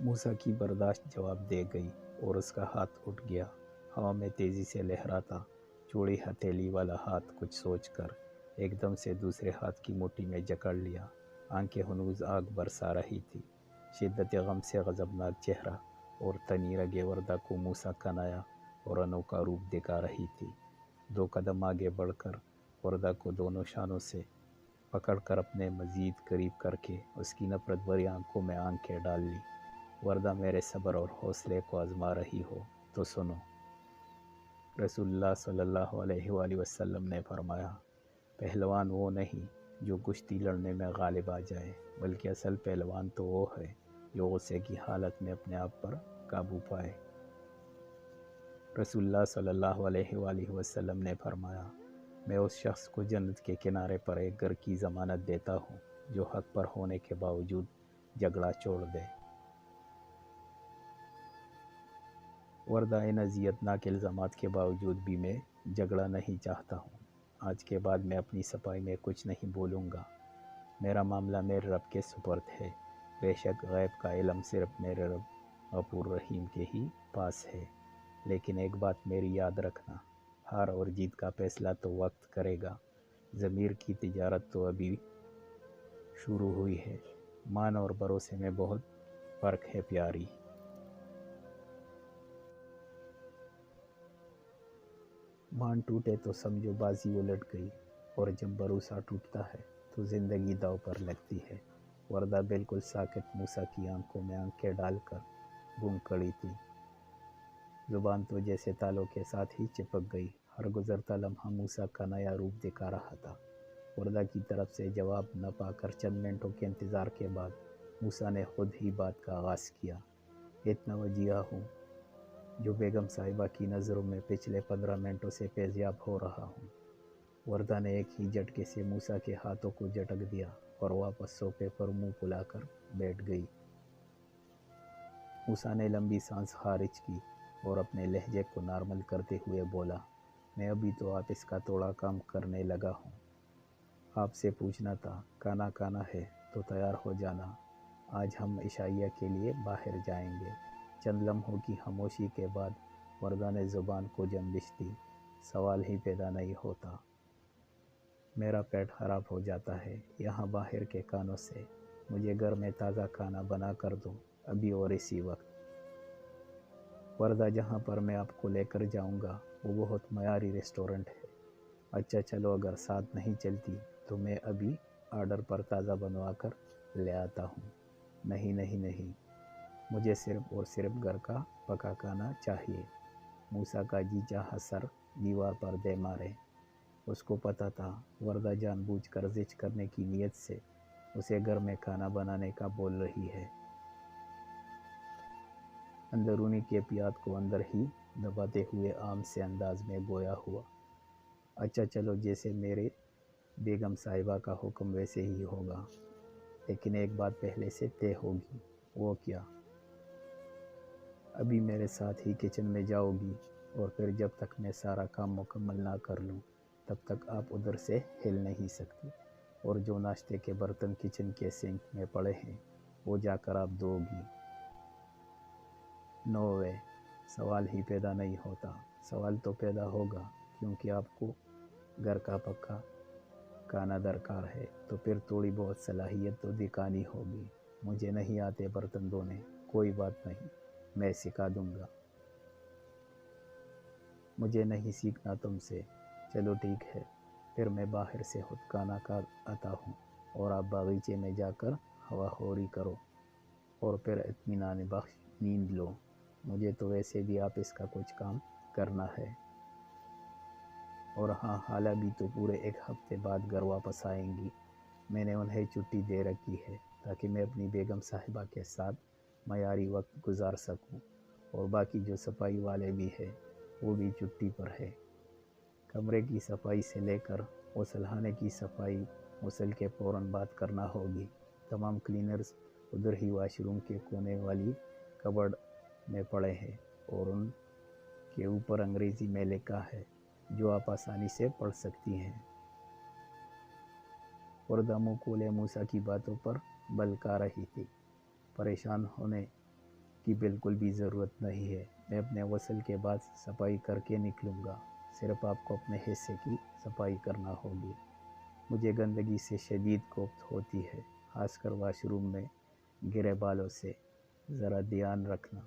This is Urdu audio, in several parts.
موسیٰ کی برداشت جواب دے گئی اور اس کا ہاتھ اٹھ گیا، ہوا میں تیزی سے لہراتا۔ چوڑی ہتھیلی والا ہاتھ کچھ سوچ کر ایک دم سے دوسرے ہاتھ کی مٹھی میں جکڑ لیا۔ آنکھیں ہنوز آگ برسا رہی تھی۔ شدت غم سے غضبناک چہرہ اور تنی رگیں وردہ کو موسیٰ کا نیا اور انوکھا روپ دکھا رہی تھی۔ 2 قدم آگے بڑھ کر وردہ کو دونوں شانوں سے پکڑ کر اپنے مزید قریب کر کے اس کی نفرت بھری آنکھوں میں آنکھیں ڈال لی۔ وردہ، میرے صبر اور حوصلے کو آزما رہی ہو تو سنو۔ رسول اللہ صلی اللہ علیہ وآلہ وسلم نے فرمایا، پہلوان وہ نہیں جو کشتی لڑنے میں غالب آ جائے، بلکہ اصل پہلوان تو وہ ہے جو غصے کی حالت میں اپنے آپ پر قابو پائے۔ رسول اللہ صلی اللہ علیہ وآلہ وسلم نے فرمایا، میں اس شخص کو جنت کے کنارے پر ایک گھر کی ضمانت دیتا ہوں جو حق پر ہونے کے باوجود جھگڑا چھوڑ دے۔ وردہ، ان اذیت ناک الزامات کے باوجود بھی میں جھگڑا نہیں چاہتا ہوں۔ آج کے بعد میں اپنی صفائی میں کچھ نہیں بولوں گا۔ میرا معاملہ میرے رب کے سپرد ہے۔ بے شک غیب کا علم صرف میرے رب غفور رحیم کے ہی پاس ہے۔ لیکن ایک بات میری یاد رکھنا، ہار اور جیت کا فیصلہ تو وقت کرے گا۔ ضمیر کی تجارت تو ابھی شروع ہوئی ہے۔ مان اور بھروسے میں بہت فرق ہے پیاری۔ مان ٹوٹے تو سمجھو بازی الٹ گئی، اور جب بھروسہ ٹوٹتا ہے تو زندگی داؤ پر لگتی ہے۔ وردہ بالکل ساکت موسیٰ کی آنکھوں میں آنکھیں ڈال کر گم کھڑی تھی۔ زبان تو جیسے تالوں کے ساتھ ہی چپک گئی۔ ہر گزرتا لمحہ موسیٰ کا نیا روپ دکھا رہا تھا۔ وردہ کی طرف سے جواب نہ پا کر چند منٹوں کے انتظار کے بعد موسیٰ نے خود ہی بات کا آغاز کیا۔ اتنا وجیہہ ہوں جو بیگم صاحبہ کی نظروں میں پچھلے 15 منٹوں سے فیضیاب ہو رہا ہوں۔ وردہ نے ایک ہی جھٹکے سے موسیٰ کے ہاتھوں کو جھٹک دیا اور واپس صوفے پر منہ پھلا کر بیٹھ گئی۔ موسیٰ نے لمبی سانس خارج کی اور اپنے لہجے کو نارمل کرتے ہوئے بولا، میں ابھی تو آفس کا تھوڑا کام کرنے لگا ہوں۔ آپ سے پوچھنا تھا، کھانا ہے تو تیار ہو جانا، آج ہم عشائیہ کے لیے باہر جائیں گے۔ چند لمحوں کی خاموشی کے بعد وردہ نے زبان کو جنبش دی، سوال ہی پیدا نہیں ہوتا۔ میرا پیٹ خراب ہو جاتا ہے یہاں باہر کے کھانوں سے، مجھے گھر میں تازہ کھانا بنا کر دو ابھی اور اسی وقت۔ وردہ، جہاں پر میں آپ کو لے کر جاؤں گا وہ بہت معیاری ریسٹورنٹ ہے۔ اچھا چلو، اگر ساتھ نہیں چلتی تو میں ابھی آرڈر پر تازہ بنوا کر لے آتا ہوں۔ نہیں، مجھے صرف اور صرف گھر کا پکا کھانا چاہیے۔ موسیٰ کا جی چاہا سر دیوار پر دے مارے۔ اس کو پتہ تھا وردہ جان بوجھ کر زج کرنے کی نیت سے اسے گھر میں کھانا بنانے کا بول رہی ہے۔ اندرونی کیفیات کو اندر ہی دباتے ہوئے عام سے انداز میں گویا ہوا، اچھا چلو، جیسے میرے بیگم صاحبہ کا حکم ویسے ہی ہوگا، لیکن ایک بات پہلے سے طے ہوگی۔ وہ کیا؟ ابھی میرے ساتھ ہی کچن میں جاؤ گی، اور پھر جب تک میں سارا کام مکمل نہ کر لوں تب تک آپ ادھر سے ہل نہیں سکتی، اور جو ناشتے کے برتن کچن کے سنک میں پڑے ہیں وہ جا کر آپ دھو گی۔ نو وے، سوال ہی پیدا نہیں ہوتا۔ سوال تو پیدا ہوگا کیونکہ آپ کو گھر کا پکا کھانا درکار ہے، تو پھر تھوڑی بہت صلاحیت تو دکھانی ہوگی۔ مجھے نہیں آتے برتن دھونے، کوئی بات نہیں، میں سکھا دوں گا۔ مجھے نہیں سیکھنا تم سے، چلو ٹھیک ہے، پھر میں باہر سے خود کھانا کھا آتا ہوں اور آپ باغیچے میں جا کر ہوا خوری کرو اور پھر اطمینان بخش نیند لو۔ مجھے تو ویسے بھی آفس کا کچھ کام کرنا ہے، اور ہاں، حالہ بھی تو پورے 1 ہفتے بعد گھر واپس آئیں گی۔ میں نے انہیں چھٹی دے رکھی ہے تاکہ میں اپنی بیگم صاحبہ کے ساتھ معیاری وقت گزار سکوں، اور باقی جو صفائی والے بھی ہیں وہ بھی چھٹی پر ہے۔ کمرے کی صفائی سے لے کر غسل خانے کی صفائی غسل کے فوراً بعد کرنا ہوگی۔ تمام کلینرز ادھر ہی واش روم کے کونے والی کبرڈ میں پڑے ہیں، اور ان کے اوپر انگریزی میں لکھا ہے جو آپ آسانی سے پڑھ سکتی ہیں۔ وردہ منہ کھولے موسیٰ کی باتوں پر بھلکا رہی تھی۔ پریشان ہونے کی بالکل بھی ضرورت نہیں ہے۔ میں اپنے غسل کے بعد صفائی کر کے نکلوں گا، صرف آپ کو اپنے حصے کی صفائی کرنا ہوگی۔ مجھے گندگی سے شدید کوفت ہوتی ہے، خاص کر واش روم میں گرے بالوں سے۔ ذرا دھیان رکھنا۔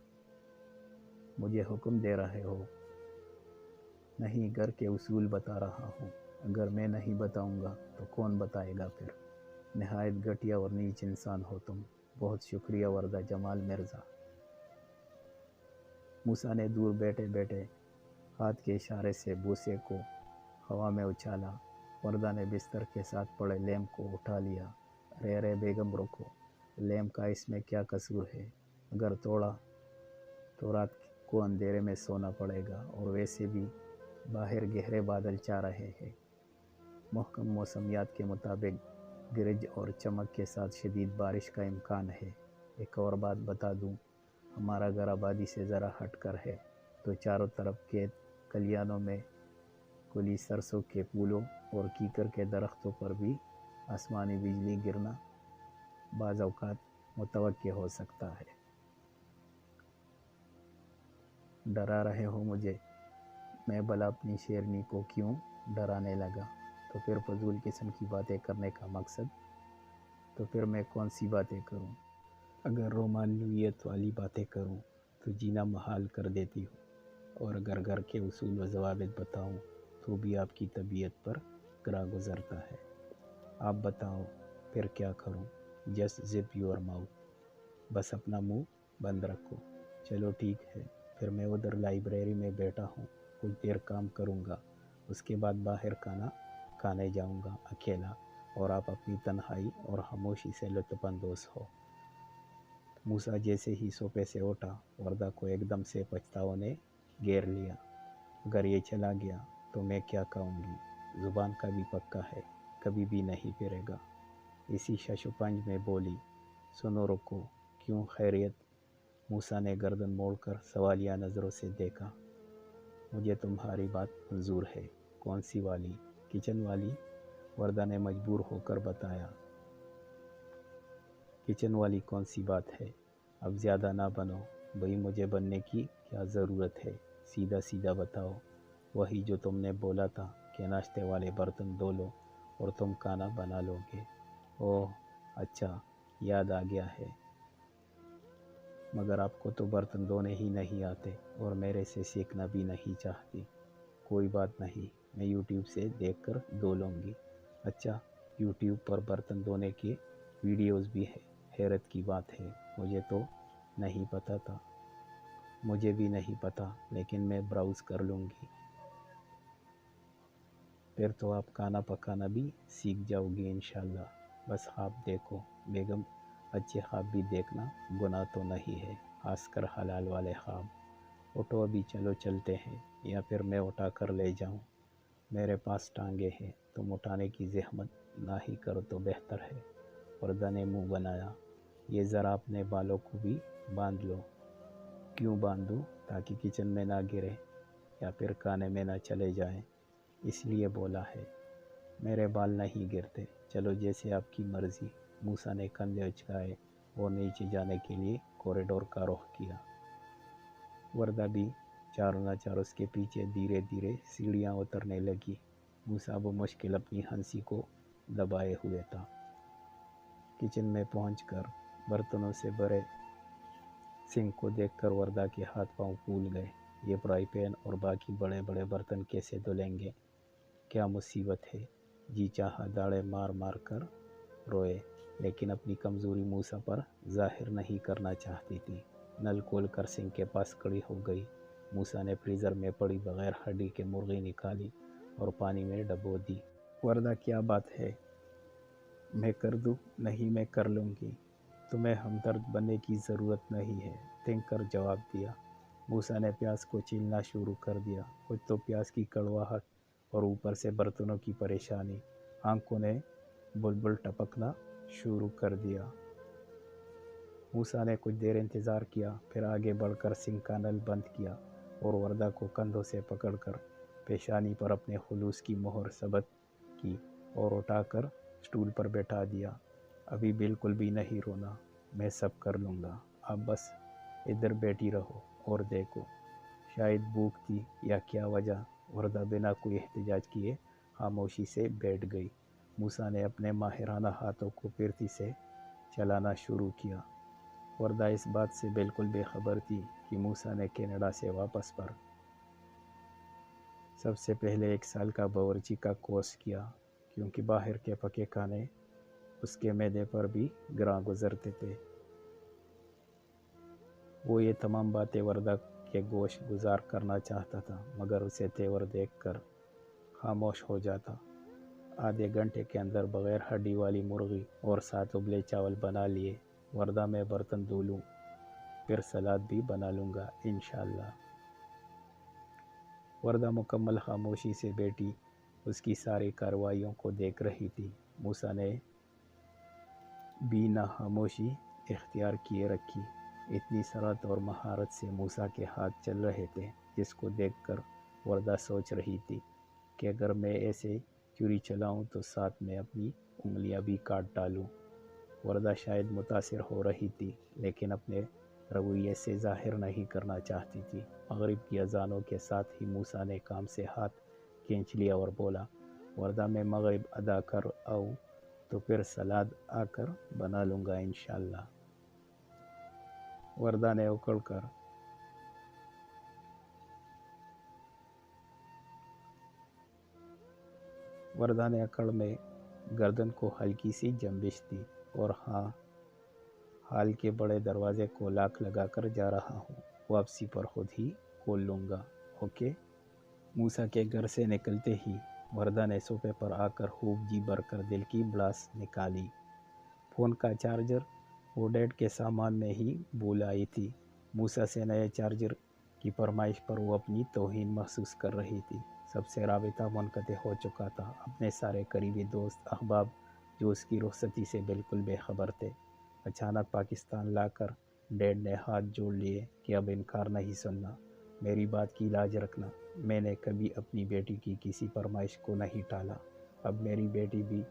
مجھے حکم دے رہے ہو؟ نہیں، گھر کے اصول بتا رہا ہوں۔ اگر میں نہیں بتاؤں گا تو کون بتائے گا پھر؟ نہایت گھٹیا اور نیچ انسان ہو تم۔ بہت شکریہ وردہ جمال مرزا۔ موسیٰ نے دور بیٹھے بیٹھے ہاتھ کے اشارے سے بوسے کو ہوا میں اچھالا۔ وردہ نے بستر کے ساتھ پڑے لیمپ کو اٹھا لیا۔ ارے بیگم رکو، لیمپ کا اس میں کیا قصور ہے؟ اگر توڑا تو رات کو اندھیرے میں سونا پڑے گا، اور ویسے بھی باہر گہرے بادل چھا رہے ہیں۔ محکم موسمیات کے مطابق گرج اور چمک کے ساتھ شدید بارش کا امکان ہے۔ ایک اور بات بتا دوں، ہمارا گھر آبادی سے ذرا ہٹ کر ہے، تو چاروں طرف کھیت کھلیانوں میں کلی سرسوں کے پھولوں اور کیکر کے درختوں پر بھی آسمانی بجلی گرنا بعض اوقات متوقع ہو سکتا ہے۔ ڈرا رہے ہو مجھے؟ میں بھلا اپنی شیرنی کو کیوں ڈرانے لگا؟ تو پھر فضول قسم کی باتیں کرنے کا مقصد؟ تو پھر میں کون سی باتیں کروں؟ اگر رومانویت والی باتیں کروں تو جینا محال کر دیتی ہوں، اور اگر گھر کے اصول و ضوابط بتاؤں تو بھی آپ کی طبیعت پر گرا گزرتا ہے۔ آپ بتاؤ پھر کیا کروں؟ جسٹ زپ یور ماؤتھ، بس اپنا منہ بند رکھو۔ چلو ٹھیک ہے، پھر میں ادھر لائبریری میں بیٹھا ہوں، کچھ دیر کام کروں گا، اس کے بعد باہر کھانا کھانے جاؤں گا اکیلا، اور آپ اپنی تنہائی اور خاموشی سے لطف اندوز ہو۔ موسیٰ جیسے ہی صوفے سے اٹھا، وردہ کو ایک دم سے پچھتاوا نے گھیر لیا۔ اگر یہ چلا گیا تو میں کیا کہوں گی؟ زبان کا بھی پکا ہے، کبھی بھی نہیں پھرے گا۔ اسی شش و پنج میں بولی، سنو رکو، کیوں خیریت؟ موسیٰ نے گردن موڑ کر سوالیہ نظروں سے دیکھا۔ مجھے تمہاری بات منظور ہے۔ کون سی والی؟ کچن والی؟ وردہ نے مجبور ہو کر بتایا۔ کچن والی کون سی بات ہے؟ اب زیادہ نہ بنو بھئی، مجھے بننے کی کیا ضرورت ہے؟ سیدھا سیدھا بتاؤ، وہی جو تم نے بولا تھا کہ ناشتے والے برتن دھو لو اور تم کھانا بنا لو گے۔ اوہ اچھا، یاد آ گیا ہے، مگر آپ کو تو برتن دھونے ہی نہیں آتے اور میرے سے سیکھنا بھی نہیں چاہتی۔ کوئی بات نہیں، میں یوٹیوب سے دیکھ کر دھو لوں گی۔ اچھا، یوٹیوب پر برتن دھونے کے ویڈیوز بھی ہے؟ حیرت کی بات ہے، مجھے تو نہیں پتہ تھا۔ مجھے بھی نہیں پتہ، لیکن میں براؤز کر لوں گی۔ پھر تو آپ کھانا پکانا بھی سیکھ جاؤ گی انشاءاللہ۔ بس خواب دیکھو بیگم، اچھے خواب بھی دیکھنا گناہ تو نہیں ہے، خاص کر حلال والے خواب۔ اٹھو ابھی، چلو چلتے ہیں، یا پھر میں اٹھا کر لے جاؤں؟ میرے پاس ٹانگیں ہیں، تم اٹھانے کی زحمت نہ ہی کرو تو بہتر ہے۔ وردہ نے منہ بنایا۔ یہ ذرا اپنے بالوں کو بھی باندھ لو۔ کیوں باندھوں؟ تاکہ کچن میں نہ گرے یا پھر کھانے میں نہ چلے جائیں، اس لیے بولا ہے۔ میرے بال نہیں گرتے، چلو جیسے آپ کی مرضی۔ موسیٰ نے کندھے اچکائے اور نیچے جانے کے لیے کوریڈور کا رخ کیا۔ وردہ بھی چاروں ناچار اس کے پیچھے دھیرے دھیرے سیڑھیاں اترنے لگی۔ موسیٰ بمشکل اپنی ہنسی کو دبائے ہوئے تھا۔ کچن میں پہنچ کر برتنوں سے بھرے سنک کو دیکھ کر وردہ کے ہاتھ پاؤں پھول گئے۔ یہ فرائی پین اور باقی بڑے بڑے برتن کیسے دھلیں گے؟ کیا مصیبت ہے؟ جی چاہا داڑیں مار مار کر روئے، لیکن اپنی کمزوری موسیٰ پر ظاہر نہیں کرنا چاہتی تھی۔ نل کھول کر سنک کے پاس کھڑی ہو گئی۔ موسیٰ نے فریزر میں پڑی بغیر ہڈی کے مرغی نکالی اور پانی میں ڈبو دی۔ وردہ کیا بات ہے؟ میں کر دوں؟ نہیں، میں کر لوں گی، تمہیں ہمدرد بننے کی ضرورت نہیں ہے، تھنک کر جواب دیا۔ موسیٰ نے پیاز کو چھیلنا شروع کر دیا۔ کچھ تو پیاز کی کڑواہٹ اور اوپر سے برتنوں کی پریشانی، آنکھوں نے بلبل ٹپکنا شروع کر دیا۔ موسیٰ نے کچھ دیر انتظار کیا، پھر آگے بڑھ کر سنک کا نل بند کیا اور وردہ کو کندھوں سے پکڑ کر پیشانی پر اپنے خلوص کی مہر ثبت کی اور اٹھا کر اسٹول پر بیٹھا دیا۔ ابھی بالکل بھی نہیں رونا، میں سب کر لوں گا، آپ بس ادھر بیٹھی رہو اور دیکھو۔ شاید بھوک تھی یا کیا وجہ، وردہ بنا کوئی احتجاج کیے خاموشی سے بیٹھ گئی۔ موسیٰ نے اپنے ماہرانہ ہاتھوں کو پھرتی سے چلانا شروع کیا۔ وردہ اس بات سے بالکل بے خبر تھی کہ موسیٰ نے کینیڈا سے واپس پر سب سے پہلے 1 سال کا باورچی کا کورس کیا، کیونکہ باہر کے پکے کھانے اس کے معدے پر بھی گراں گزرتے تھے۔ وہ یہ تمام باتیں وردہ کے گوش گزار کرنا چاہتا تھا، مگر اسے تیور دیکھ کر خاموش ہو جاتا۔ آدھے گھنٹے کے اندر بغیر ہڈی والی مرغی اور 7 ابلے چاول بنا لیے۔ وردہ میں برتن دھو لوں، پھر سلاد بھی بنا لوں گا انشاءاللہ۔ وردہ مکمل خاموشی سے بیٹی اس کی ساری کارروائیوں کو دیکھ رہی تھی۔ موسیٰ نے بھی نہ خاموشی اختیار کیے رکھی۔ اتنی سرعت اور مہارت سے موسیٰ کے ہاتھ چل رہے تھے، جس کو دیکھ کر وردہ سوچ رہی تھی کہ اگر میں ایسے چھری چلاؤں تو ساتھ میں اپنی انگلیاں بھی کاٹ ڈالوں۔ وردہ شاید متاثر ہو رہی تھی، لیکن اپنے رویے سے ظاہر نہیں کرنا چاہتی تھی۔ مغرب کی اذانوں کے ساتھ ہی موسیٰ نے کام سے ہاتھ کھینچ لیا اور بولا، وردہ میں مغرب ادا کر آؤں تو پھر سلاد آ کر بنا لوں گا انشاءاللہ۔ وردہ نے اکڑ میں گردن کو ہلکی سی جنبش دی اور ہاں، ہال کے بڑے دروازے کو لاک لگا کر جا رہا ہوں، واپسی پر خود ہی کھول لوں گا، اوکے؟ موسیٰ کے گھر سے نکلتے ہی وردہ نے صوفے پر آ کر خوب جی بھر کر دل کی بڑاس نکالی۔ فون کا چارجر وہ ڈیڈ کے سامان میں ہی بھول آئی تھی۔ موسیٰ سے نئے چارجر کی فرمائش پر وہ اپنی توہین محسوس کر رہی تھی۔ سب سے رابطہ منقطع ہو چکا تھا۔ اپنے سارے قریبی دوست احباب جو اس کی رخصتی سے بالکل بے خبر تھے، اچانک پاکستان لا کر ڈیڈ نے ہاتھ جوڑ لیے کہ اب انکار نہیں سننا، میری بات کی لاج رکھنا۔ میں نے کبھی اپنی بیٹی کی کسی فرمائش کو نہیں ٹالا، اب میری بیٹی بھی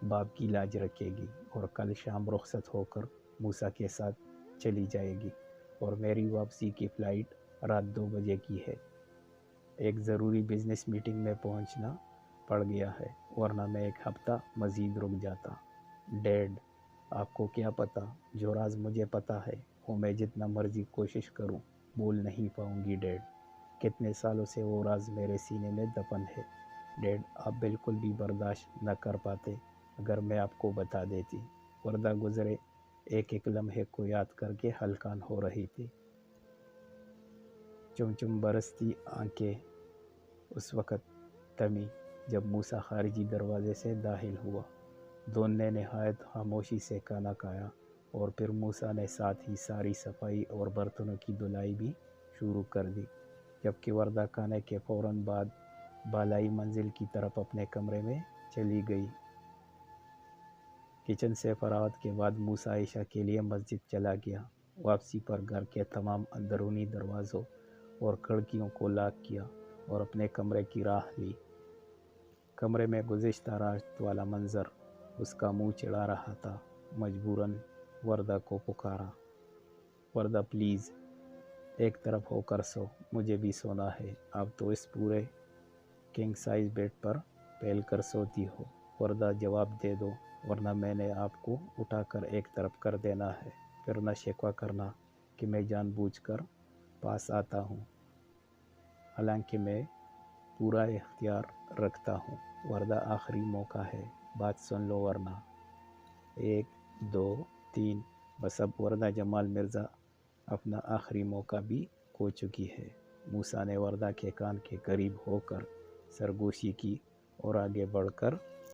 باپ کی لاج رکھے گی اور کل شام رخصت ہو کر موسیٰ کے ساتھ چلی جائے گی، اور میری واپسی کی فلائٹ رات 2 بجے کی ہے۔ ایک ضروری بزنس میٹنگ میں پہنچنا پڑ گیا ہے، ورنہ میں 1 ہفتہ مزید رک جاتا۔ ڈیڈ، آپ کو کیا پتہ، جو راز مجھے پتہ ہے وہ میں جتنا مرضی کوشش کروں بھول نہیں پاؤں گی ڈیڈ۔ کتنے سالوں سے وہ راز میرے سینے میں دفن ہے ڈیڈ، آپ بالکل بھی برداشت نہ کر پاتے اگر میں آپ کو بتا دیتی۔ وردہ گزرے ایک لمحے کو یاد کر کے ہلکان ہو رہی تھی۔ چم برستی آنکھیں اس وقت تھمی جب موسیٰ خارجی دروازے سے داخل ہوا۔ دونوں نے نہایت خاموشی سے کھانا کھایا اور پھر موسیٰ نے ساتھ ہی ساری صفائی اور برتنوں کی دھلائی بھی شروع کر دی، جبکہ وردہ کھانے کے فوراً بعد بالائی منزل کی طرف اپنے کمرے میں چلی گئی۔ کچن سے فراغت کے بعد موسیٰ عشاء کے لیے مسجد چلا گیا۔ واپسی پر گھر کے تمام اندرونی دروازوں اور کھڑکیوں کو لاک کیا اور اپنے کمرے کی راہ لی۔ کمرے میں گزشتہ رات والا منظر اس کا منہ چڑھا رہا تھا۔ مجبوراً وردہ کو پکارا، وردہ پلیز ایک طرف ہو کر سو، مجھے بھی سونا ہے۔ اب تو اس پورے کنگ سائز بیڈ پر پھیل کر سوتی ہو، وردہ جواب دے دو، ورنہ میں نے آپ کو اٹھا کر ایک طرف کر دینا ہے، پھر نہ شکوہ کرنا کہ میں جان بوجھ کر پاس آتا ہوں، حالانکہ میں پورا اختیار رکھتا ہوں۔ وردہ آخری موقع ہے، بات سن لو ورنہ۔ 1 2 3 بس اب وردہ جمال مرزا اپنا آخری موقع بھی کھو چکی ہے۔ موسیٰ نے وردہ کے کان کے قریب ہو کر سرگوشی کی اور آگے بڑھ کر